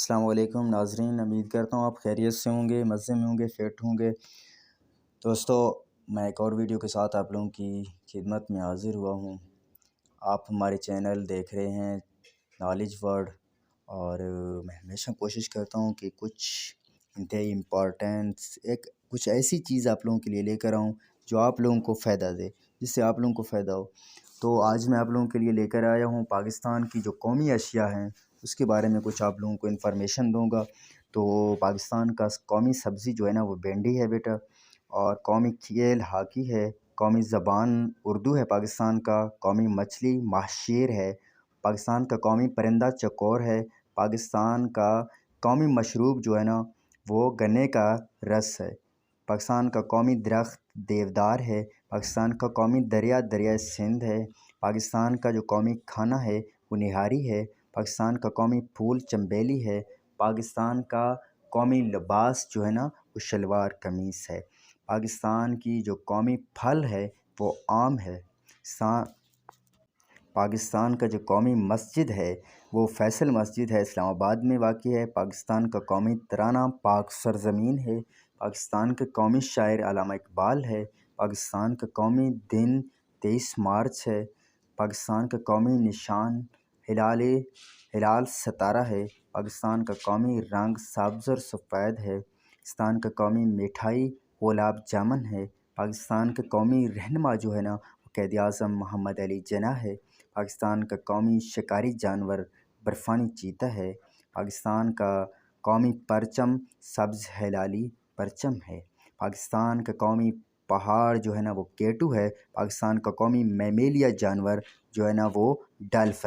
السلام علیکم ناظرین، امید کرتا ہوں آپ خیریت سے ہوں گے، مزے میں ہوں گے، فٹ ہوں گے۔ دوستو، میں ایک اور ویڈیو کے ساتھ آپ لوگوں کی خدمت میں حاضر ہوا ہوں۔ آپ ہمارے چینل دیکھ رہے ہیں نالج ورڈ، اور میں ہمیشہ کوشش کرتا ہوں کہ کچھ انتہائی امپورٹنس کچھ ایسی چیز آپ لوگوں کے لیے لے کر آؤں جو آپ لوگوں کو فائدہ دے، جس سے آپ لوگوں کو فائدہ ہو۔ تو آج میں آپ لوگوں کے لیے لے کر آیا ہوں پاکستان کی جو قومی اشیاء ہیں اس کے بارے میں کچھ آپ لوگوں کو انفارمیشن دوں گا۔ تو پاکستان کا قومی سبزی جو ہے نا وہ بھنڈی ہے بیٹا، اور قومی کھیل ہاکی ہے، قومی زبان اردو ہے پاکستان کا، قومی مچھلی ماہ شیر ہے، پاکستان کا قومی پرندہ چکور ہے، پاکستان کا قومی مشروب جو ہے نا وہ گنے کا رس ہے، پاکستان کا قومی درخت دیودار ہے، پاکستان کا قومی دریائے سندھ ہے، پاکستان کا جو قومی کھانا ہے وہ نہاری ہے، پاکستان کا قومی پھول چنبیلی ہے، پاکستان کا قومی لباس جو ہے نا وہ شلوار قمیص ہے، پاکستان کی جو قومی پھل ہے وہ آم ہے، پاکستان کا جو قومی مسجد ہے وہ فیصل مسجد ہے، اسلام آباد میں واقع ہے، پاکستان کا قومی ترانہ پاک سرزمین ہے، پاکستان کے قومی شاعر علامہ اقبال ہے، پاکستان کا قومی دن 23 مارچ ہے، پاکستان کا قومی نشان ہلال ستارہ ہے، پاکستان کا قومی رنگ سبز اور سفید ہے، پاکستان کا قومی مٹھائی گلاب جامن ہے، پاکستان کا قومی رہنما جو ہے نا وہ قائد اعظم محمد علی جناح ہے، پاکستان کا قومی شکاری جانور برفانی چیتا ہے، پاکستان کا قومی پرچم سبز ہلالی پرچم ہے، پاکستان کا قومی پہاڑ جو ہے نا وہ کیٹو ہے، پاکستان کا قومی میمیلیا جانور جو ہے نا وہ ڈالفن